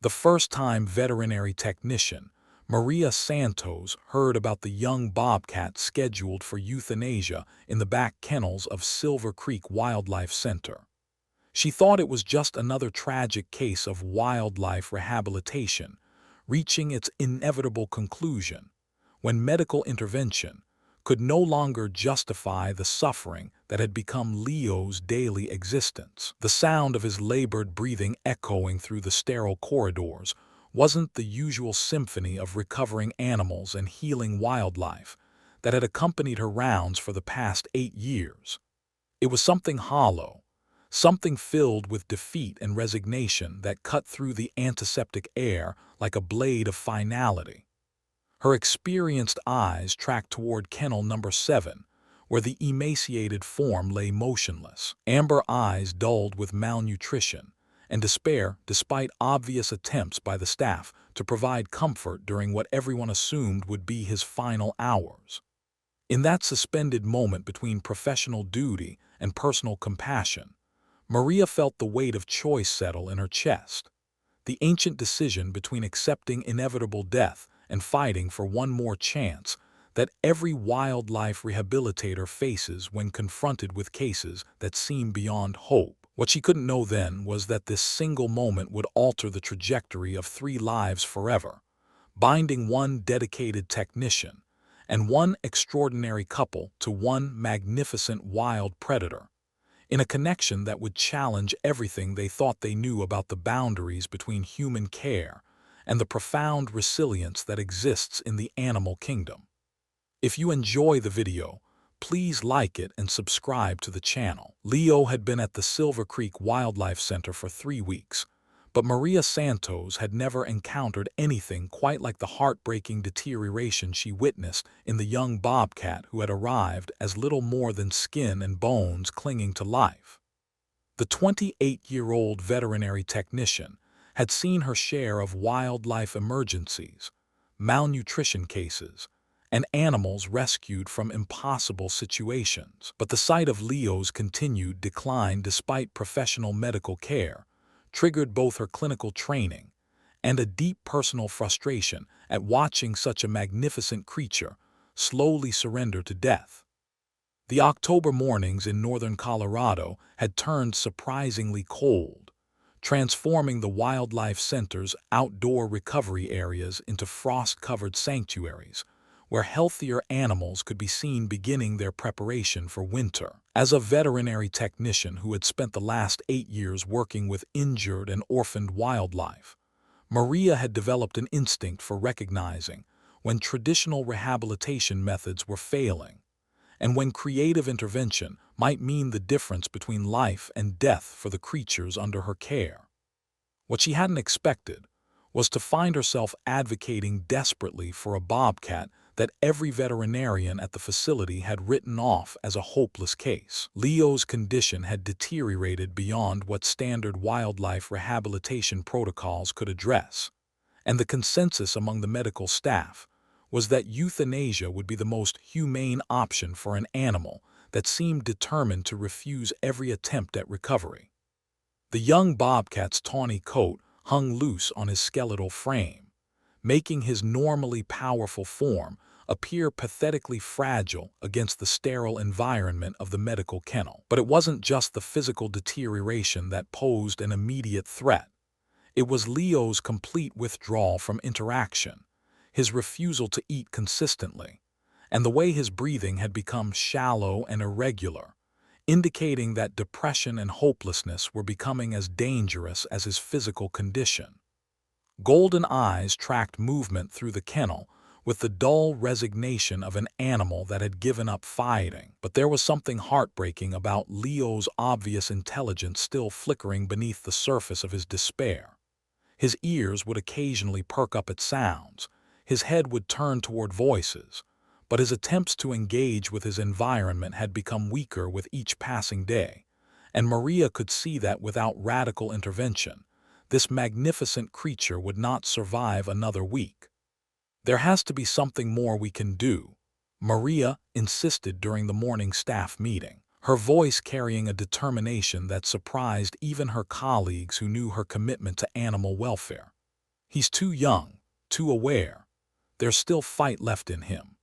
The first-time veterinary technician, Maria Santos, heard about the young bobcat scheduled for euthanasia in the back kennels of Silver Creek Wildlife Center. She thought it was just another tragic case of wildlife rehabilitation, reaching its inevitable conclusion when medical intervention could no longer justify the suffering that had become Leo's daily existence. The sound of his labored breathing echoing through the sterile corridors wasn't the usual symphony of recovering animals and healing wildlife that had accompanied her rounds for the past 8 years. It was something hollow, something filled with defeat and resignation that cut through the antiseptic air like a blade of finality. Her experienced eyes tracked toward kennel number 7, where the emaciated form lay motionless, amber eyes dulled with malnutrition and despair despite obvious attempts by the staff to provide comfort during what everyone assumed would be his final hours. In that suspended moment between professional duty and personal compassion, Maria felt the weight of choice settle in her chest. The ancient decision between accepting inevitable death and fighting for one more chance that every wildlife rehabilitator faces when confronted with cases that seem beyond hope. What she couldn't know then was that this single moment would alter the trajectory of 3 lives forever, binding one dedicated technician and one extraordinary couple to one magnificent wild predator, in a connection that would challenge everything they thought they knew about the boundaries between human care and the profound resilience that exists in the animal kingdom. If you enjoy the video, please like it and subscribe to the channel. Leo had been at the Silver Creek Wildlife Center for 3 weeks, but Maria Santos had never encountered anything quite like the heartbreaking deterioration she witnessed in the young bobcat who had arrived as little more than skin and bones clinging to life. The 28-year-old veterinary technician had seen her share of wildlife emergencies, malnutrition cases, and animals rescued from impossible situations. But the sight of Leo's continued decline despite professional medical care triggered both her clinical training and a deep personal frustration at watching such a magnificent creature slowly surrender to death. The October mornings in northern Colorado had turned surprisingly cold, transforming the Wildlife Center's outdoor recovery areas into frost-covered sanctuaries, where healthier animals could be seen beginning their preparation for winter. As a veterinary technician who had spent the last 8 years working with injured and orphaned wildlife, Maria had developed an instinct for recognizing when traditional rehabilitation methods were failing, and when creative intervention might mean the difference between life and death for the creatures under her care. What she hadn't expected was to find herself advocating desperately for a bobcat that every veterinarian at the facility had written off as a hopeless case. Leo's condition had deteriorated beyond what standard wildlife rehabilitation protocols could address, and the consensus among the medical staff was that euthanasia would be the most humane option for an animal that seemed determined to refuse every attempt at recovery. The young bobcat's tawny coat hung loose on his skeletal frame, making his normally powerful form appear pathetically fragile against the sterile environment of the medical kennel. But it wasn't just the physical deterioration that posed an immediate threat. It was Leo's complete withdrawal from interaction, his refusal to eat consistently, and the way his breathing had become shallow and irregular, indicating that depression and hopelessness were becoming as dangerous as his physical condition. Golden eyes tracked movement through the kennel with the dull resignation of an animal that had given up fighting. But there was something heartbreaking about Leo's obvious intelligence still flickering beneath the surface of his despair. His ears would occasionally perk up at sounds, his head would turn toward voices, but his attempts to engage with his environment had become weaker with each passing day, and Maria could see that without radical intervention, this magnificent creature would not survive another week. "There has to be something more we can do," Maria insisted during the morning staff meeting, her voice carrying a determination that surprised even her colleagues who knew her commitment to animal welfare. He's too young, too aware. There's still fight left in him.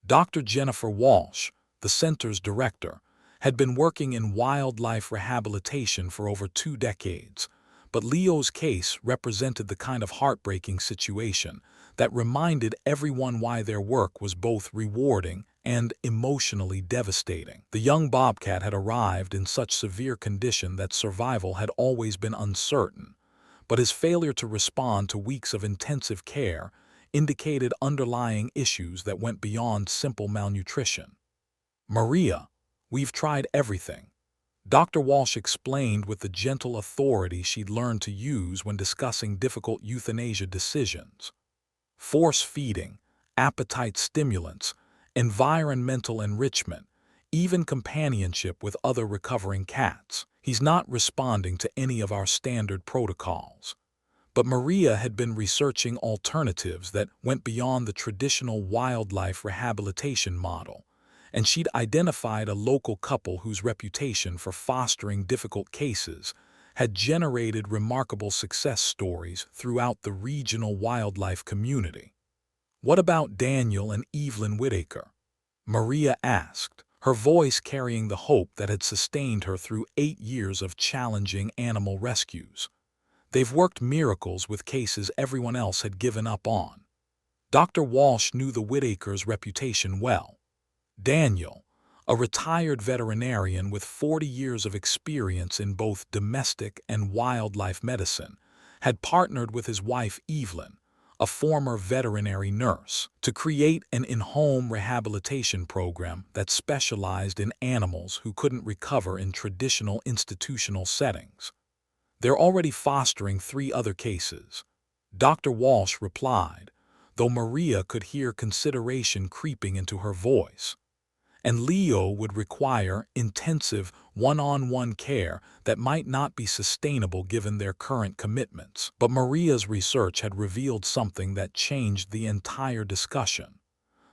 Dr. Jennifer Walsh, the center's director, had been working in wildlife rehabilitation for over 2 decades, but Leo's case represented the kind of heartbreaking situation that reminded everyone why their work was both rewarding and emotionally devastating. The young bobcat had arrived in such severe condition that survival had always been uncertain, but his failure to respond to weeks of intensive care indicated underlying issues that went beyond simple malnutrition. "Maria, we've tried everything," Dr. Walsh explained with the gentle authority she'd learned to use when discussing difficult euthanasia decisions. Force feeding, appetite stimulants, environmental enrichment, even companionship with other recovering cats. He's not responding to any of our standard protocols. But Maria had been researching alternatives that went beyond the traditional wildlife rehabilitation model, and she'd identified a local couple whose reputation for fostering difficult cases had generated remarkable success stories throughout the regional wildlife community. "What about Daniel and Evelyn Whitaker?" Maria asked, her voice carrying the hope that had sustained her through 8 years of challenging animal rescues. "They've worked miracles with cases everyone else had given up on." Dr. Walsh knew the Whitakers' reputation well. Daniel, a retired veterinarian with 40 years of experience in both domestic and wildlife medicine, had partnered with his wife Evelyn, a former veterinary nurse, to create an in-home rehabilitation program that specialized in animals who couldn't recover in traditional institutional settings. "They're already fostering 3 other cases," Dr. Walsh replied, though Maria could hear consideration creeping into her voice. "And Leo would require intensive one-on-one care that might not be sustainable given their current commitments." But Maria's research had revealed something that changed the entire discussion.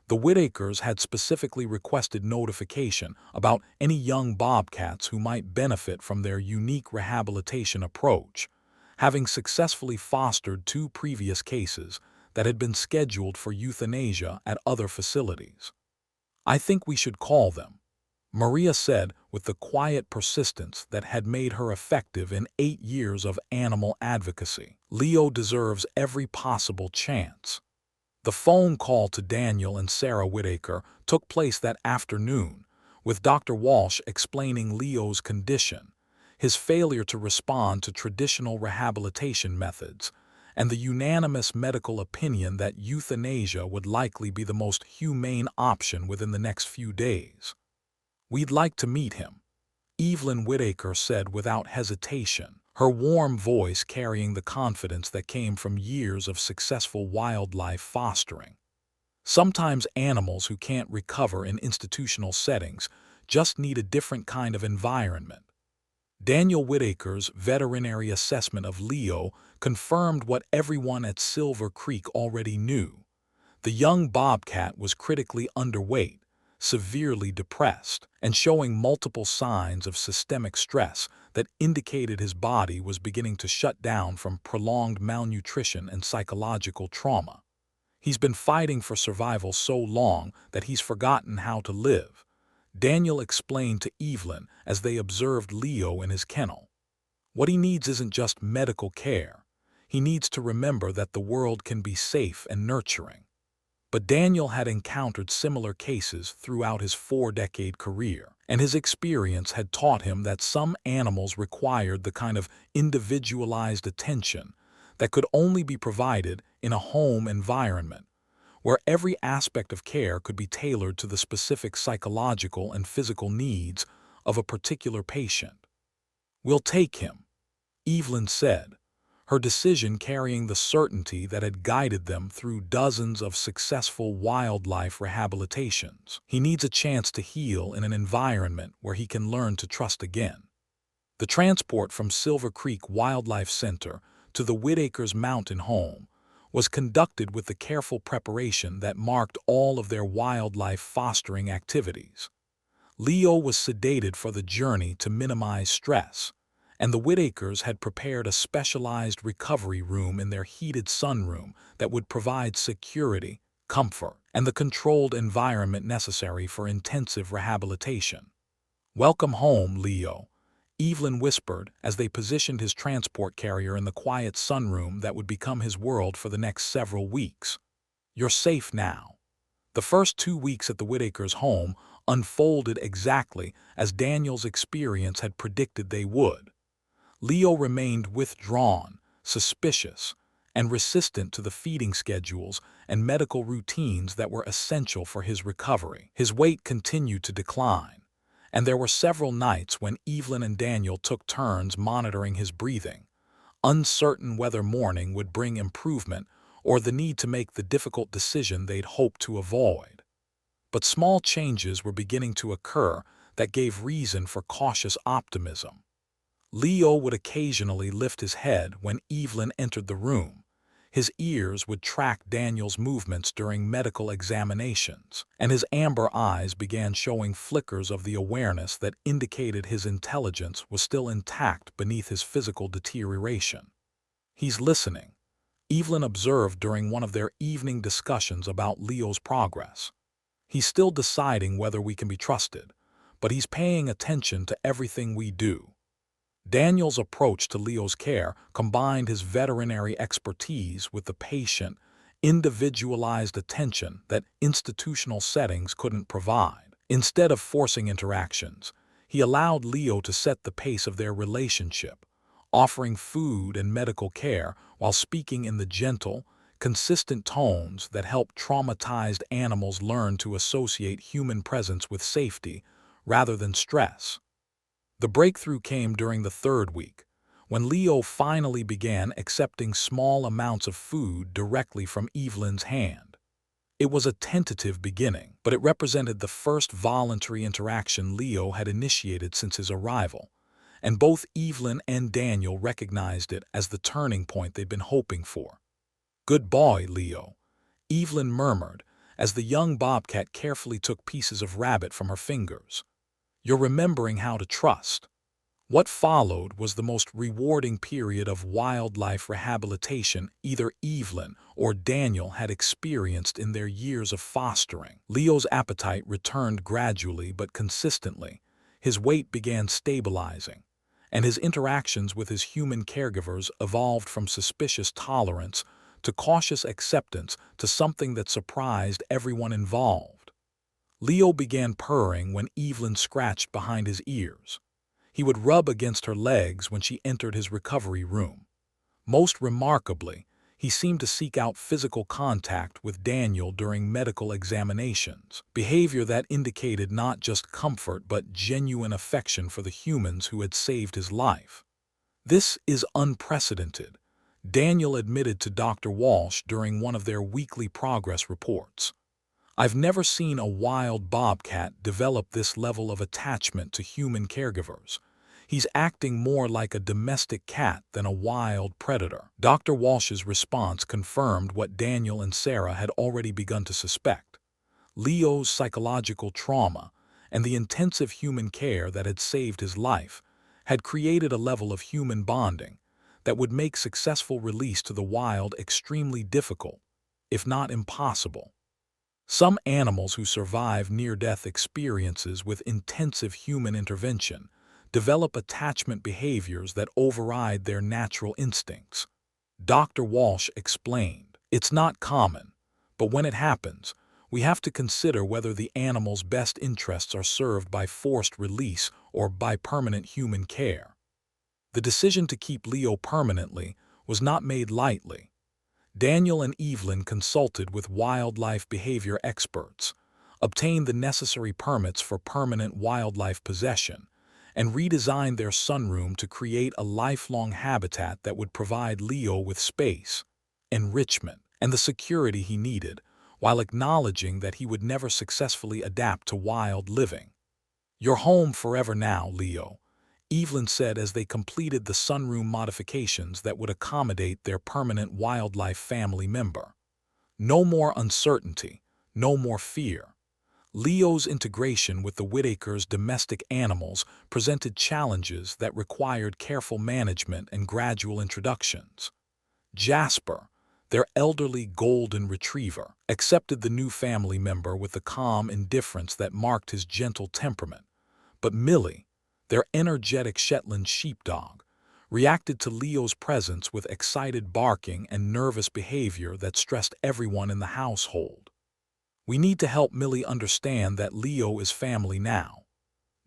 The Whitakers had specifically requested notification about any young bobcats who might benefit from their unique rehabilitation approach, having successfully fostered 2 previous cases that had been scheduled for euthanasia at other facilities. "I think we should call them," Maria said with the quiet persistence that had made her effective in 8 years of animal advocacy. "Leo deserves every possible chance." The phone call to Daniel and Sarah Whitaker took place that afternoon, with Dr. Walsh explaining Leo's condition, his failure to respond to traditional rehabilitation methods, and the unanimous medical opinion that euthanasia would likely be the most humane option within the next few days. "We'd like to meet him," Evelyn Whitaker said without hesitation, her warm voice carrying the confidence that came from years of successful wildlife fostering. "Sometimes animals who can't recover in institutional settings just need a different kind of environment." Daniel Whitaker's veterinary assessment of Leo confirmed what everyone at Silver Creek already knew. The young bobcat was critically underweight, severely depressed, and showing multiple signs of systemic stress that indicated his body was beginning to shut down from prolonged malnutrition and psychological trauma. "He's been fighting for survival so long that he's forgotten how to live," Daniel explained to Evelyn as they observed Leo in his kennel. "What he needs isn't just medical care. He needs to remember that the world can be safe and nurturing." But Daniel had encountered similar cases throughout his 4-decade career, and his experience had taught him that some animals required the kind of individualized attention that could only be provided in a home environment, where every aspect of care could be tailored to the specific psychological and physical needs of a particular patient. "We'll take him," Evelyn said, her decision carrying the certainty that had guided them through dozens of successful wildlife rehabilitations. "He needs a chance to heal in an environment where he can learn to trust again." The transport from Silver Creek Wildlife Center to the Whitakers' mountain home was conducted with the careful preparation that marked all of their wildlife fostering activities. Leo was sedated for the journey to minimize stress, and the Whitakers had prepared a specialized recovery room in their heated sunroom that would provide security, comfort, and the controlled environment necessary for intensive rehabilitation. "Welcome home, Leo," Evelyn whispered as they positioned his transport carrier in the quiet sunroom that would become his world for the next several weeks. "You're safe now." The first 2 weeks at the Whitakers' home unfolded exactly as Daniel's experience had predicted they would. Leo remained withdrawn, suspicious, and resistant to the feeding schedules and medical routines that were essential for his recovery. His weight continued to decline, and there were several nights when Evelyn and Daniel took turns monitoring his breathing, uncertain whether morning would bring improvement or the need to make the difficult decision they'd hoped to avoid. But small changes were beginning to occur that gave reason for cautious optimism. Leo would occasionally lift his head when Evelyn entered the room. His ears would track Daniel's movements during medical examinations, and his amber eyes began showing flickers of the awareness that indicated his intelligence was still intact beneath his physical deterioration. "He's listening," Evelyn observed during one of their evening discussions about Leo's progress. "He's still deciding whether we can be trusted, but he's paying attention to everything we do." Daniel's approach to Leo's care combined his veterinary expertise with the patient, individualized attention that institutional settings couldn't provide. Instead of forcing interactions, he allowed Leo to set the pace of their relationship, offering food and medical care while speaking in the gentle, consistent tones that help traumatized animals learn to associate human presence with safety rather than stress. The breakthrough came during the 3rd week, when Leo finally began accepting small amounts of food directly from Evelyn's hand. It was a tentative beginning, but it represented the first voluntary interaction Leo had initiated since his arrival, and both Evelyn and Daniel recognized it as the turning point they'd been hoping for. "Good boy, Leo," Evelyn murmured as the young bobcat carefully took pieces of rabbit from her fingers. "You're remembering how to trust." What followed was the most rewarding period of wildlife rehabilitation either Evelyn or Daniel had experienced in their years of fostering. Leo's appetite returned gradually but consistently, his weight began stabilizing, and his interactions with his human caregivers evolved from suspicious tolerance to cautious acceptance to something that surprised everyone involved. Leo began purring when Evelyn scratched behind his ears. He would rub against her legs when she entered his recovery room. Most remarkably, he seemed to seek out physical contact with Daniel during medical examinations, behavior that indicated not just comfort but genuine affection for the humans who had saved his life. "This is unprecedented," Daniel admitted to Dr. Walsh during one of their weekly progress reports. "I've never seen a wild bobcat develop this level of attachment to human caregivers. He's acting more like a domestic cat than a wild predator." Dr. Walsh's response confirmed what Daniel and Sarah had already begun to suspect. Leo's psychological trauma and the intensive human care that had saved his life had created a level of human bonding that would make successful release to the wild extremely difficult, if not impossible. Some animals who survive near-death experiences with intensive human intervention develop attachment behaviors that override their natural instincts. Dr. Walsh explained, "It's not common, but when it happens, we have to consider whether the animal's best interests are served by forced release or by permanent human care." The decision to keep Leo permanently was not made lightly. Daniel and Evelyn consulted with wildlife behavior experts, obtained the necessary permits for permanent wildlife possession, and redesigned their sunroom to create a lifelong habitat that would provide Leo with space, enrichment, and the security he needed, while acknowledging that he would never successfully adapt to wild living. "You're home forever now, Leo," Evelyn said as they completed the sunroom modifications that would accommodate their permanent wildlife family member. "No more uncertainty, no more fear. Leo's integration with the Whitakers' domestic animals presented challenges that required careful management and gradual introductions. Jasper, their elderly golden retriever, accepted the new family member with the calm indifference that marked his gentle temperament. But Millie, their energetic Shetland sheepdog, reacted to Leo's presence with excited barking and nervous behavior that stressed everyone in the household. "We need to help Millie understand that Leo is family now,"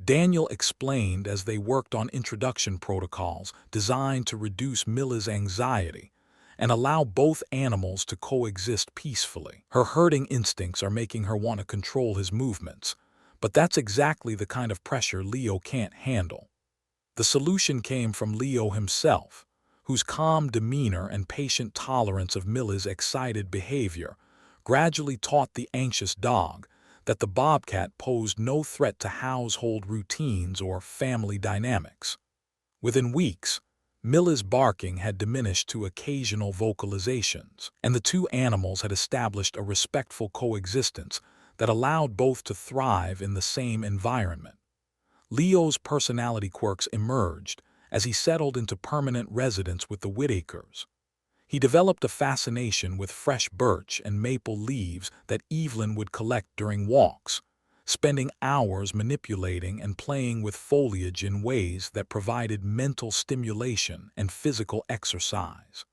Daniel explained as they worked on introduction protocols designed to reduce Millie's anxiety and allow both animals to coexist peacefully. Her herding instincts are making her want to control his movements, but that's exactly the kind of pressure Leo can't handle. The solution came from Leo himself, whose calm demeanor and patient tolerance of Millie's excited behavior gradually taught the anxious dog that the Bobcat posed no threat to household routines or family dynamics. Within weeks, Millie's barking had diminished to occasional vocalizations, and the two animals had established a respectful coexistence that allowed both to thrive in the same environment. Leo's personality quirks emerged as he settled into permanent residence with the Whitakers. He developed a fascination with fresh birch and maple leaves that Evelyn would collect during walks, spending hours manipulating and playing with foliage in ways that provided mental stimulation and physical exercise.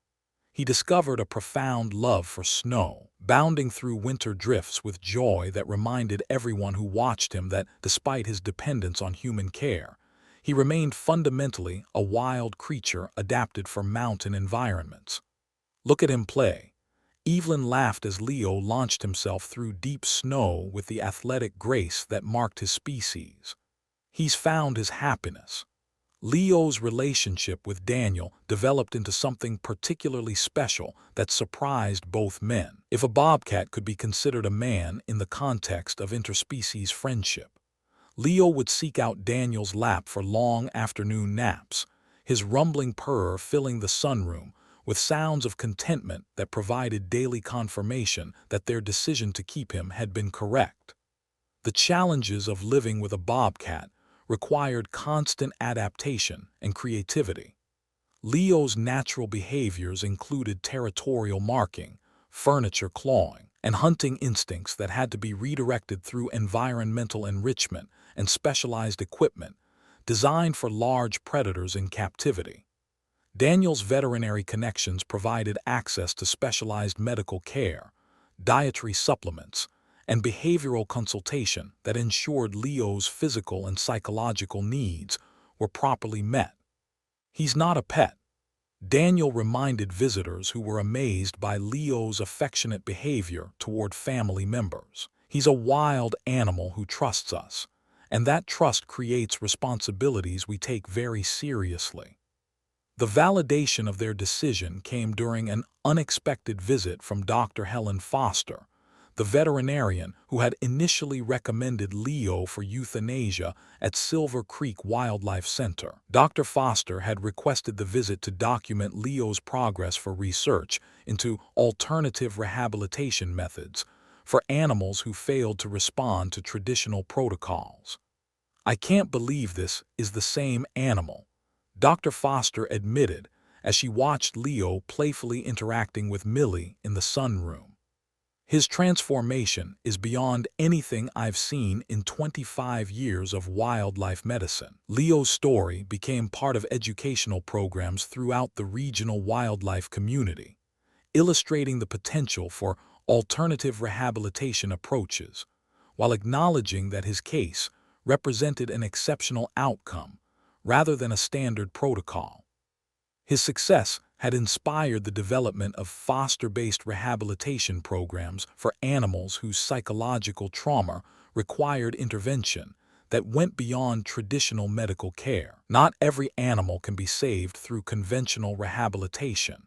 He discovered a profound love for snow, bounding through winter drifts with joy that reminded everyone who watched him that, despite his dependence on human care, he remained fundamentally a wild creature adapted for mountain environments. "Look at him play." Evelyn laughed as Leo launched himself through deep snow with the athletic grace that marked his species. "He's found his happiness." Leo's relationship with Daniel developed into something particularly special that surprised both men. If a bobcat could be considered a man in the context of interspecies friendship, Leo would seek out Daniel's lap for long afternoon naps, his rumbling purr filling the sunroom with sounds of contentment that provided daily confirmation that their decision to keep him had been correct. The challenges of living with a bobcat required constant adaptation and creativity. Leo's natural behaviors included territorial marking, furniture clawing, and hunting instincts that had to be redirected through environmental enrichment and specialized equipment designed for large predators in captivity. Daniel's veterinary connections provided access to specialized medical care, dietary supplements, and behavioral consultation that ensured Leo's physical and psychological needs were properly met. "He's not a pet," Daniel reminded visitors who were amazed by Leo's affectionate behavior toward family members. "He's a wild animal who trusts us, and that trust creates responsibilities we take very seriously." The validation of their decision came during an unexpected visit from Dr. Helen Foster, the veterinarian who had initially recommended Leo for euthanasia at Silver Creek Wildlife Center. Dr. Foster had requested the visit to document Leo's progress for research into alternative rehabilitation methods for animals who failed to respond to traditional protocols. "I can't believe this is the same animal," Dr. Foster admitted as she watched Leo playfully interacting with Millie in the sunroom. "His transformation is beyond anything I've seen in 25 years of wildlife medicine." Leo's story became part of educational programs throughout the regional wildlife community, illustrating the potential for alternative rehabilitation approaches, while acknowledging that his case represented an exceptional outcome rather than a standard protocol. His success had inspired the development of foster-based rehabilitation programs for animals whose psychological trauma required intervention that went beyond traditional medical care. "Not every animal can be saved through conventional rehabilitation,"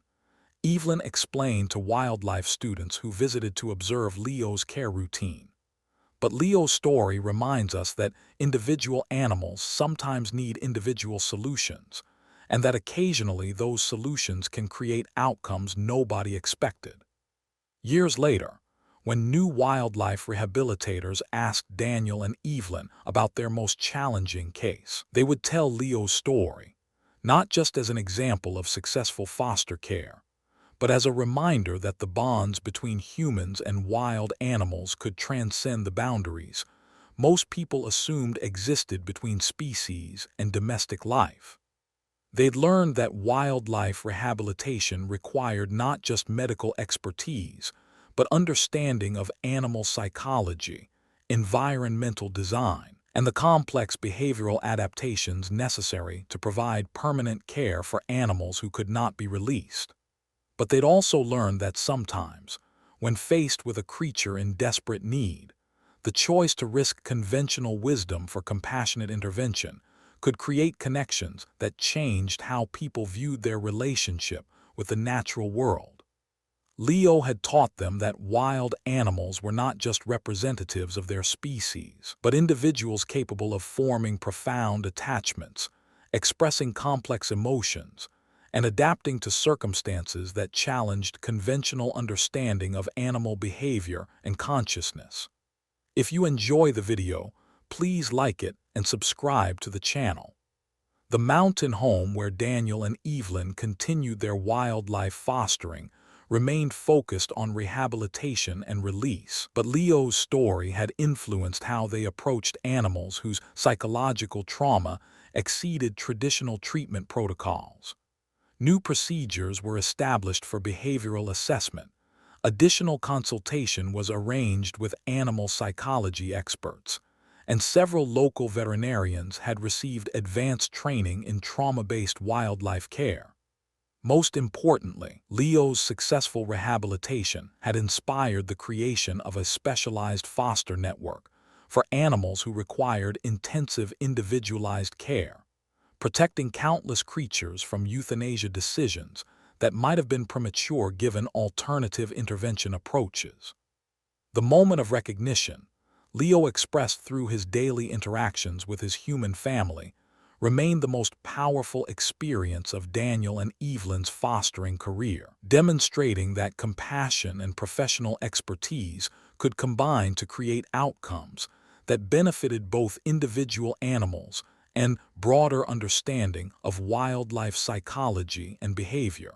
Evelyn explained to wildlife students who visited to observe Leo's care routine. But Leo's story reminds us that individual animals sometimes need individual solutions, and that occasionally those solutions can create outcomes nobody expected. Years later, when new wildlife rehabilitators asked Daniel and Evelyn about their most challenging case. They would tell Leo's story, not just as an example of successful foster care, but as a reminder that the bonds between humans and wild animals could transcend the boundaries most people assumed existed between species and domestic life. They'd learned that wildlife rehabilitation required not just medical expertise, but understanding of animal psychology, environmental design, and the complex behavioral adaptations necessary to provide permanent care for animals who could not be released. But they'd also learned that sometimes, when faced with a creature in desperate need, the choice to risk conventional wisdom for compassionate intervention could create connections that changed how people viewed their relationship with the natural world. Leo had taught them that wild animals were not just representatives of their species, but individuals capable of forming profound attachments, expressing complex emotions, and adapting to circumstances that challenged conventional understanding of animal behavior and consciousness. If you enjoy the video, please like it and subscribe to the channel. The mountain home where Daniel and Evelyn continued their wildlife fostering remained focused on rehabilitation and release, but Leo's story had influenced how they approached animals whose psychological trauma exceeded traditional treatment protocols. New procedures were established for behavioral assessment. Additional consultation was arranged with animal psychology experts, and several local veterinarians had received advanced training in trauma-based wildlife care. Most importantly, Leo's successful rehabilitation had inspired the creation of a specialized foster network for animals who required intensive individualized care, protecting countless creatures from euthanasia decisions that might have been premature given alternative intervention approaches. The moment of recognition, Leo expressed through his daily interactions with his human family, remained the most powerful experience of Daniel and Evelyn's fostering career, demonstrating that compassion and professional expertise could combine to create outcomes that benefited both individual animals and broader understanding of wildlife psychology and behavior.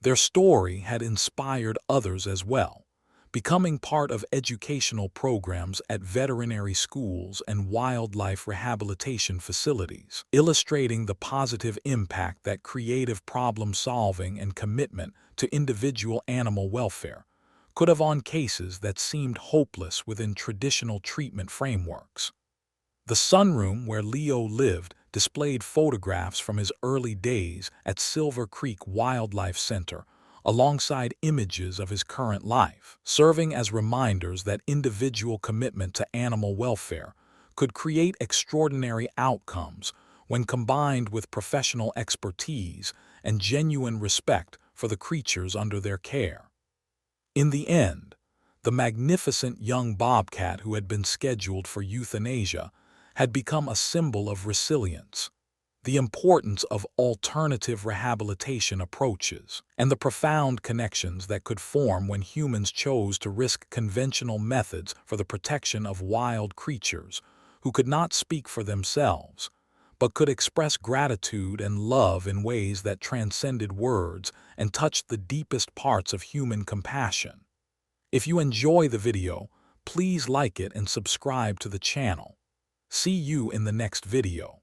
Their story had inspired others as well, becoming part of educational programs at veterinary schools and wildlife rehabilitation facilities, illustrating the positive impact that creative problem-solving and commitment to individual animal welfare could have on cases that seemed hopeless within traditional treatment frameworks. The sunroom where Leo lived displayed photographs from his early days at Silver Creek Wildlife Center, alongside images of his current life, serving as reminders that individual commitment to animal welfare could create extraordinary outcomes when combined with professional expertise and genuine respect for the creatures under their care. In the end, the magnificent young bobcat who had been scheduled for euthanasia had become a symbol of resilience, the importance of alternative rehabilitation approaches, and the profound connections that could form when humans chose to risk conventional methods for the protection of wild creatures who could not speak for themselves, but could express gratitude and love in ways that transcended words and touched the deepest parts of human compassion. If you enjoy the video, please like it and subscribe to the channel. See you in the next video.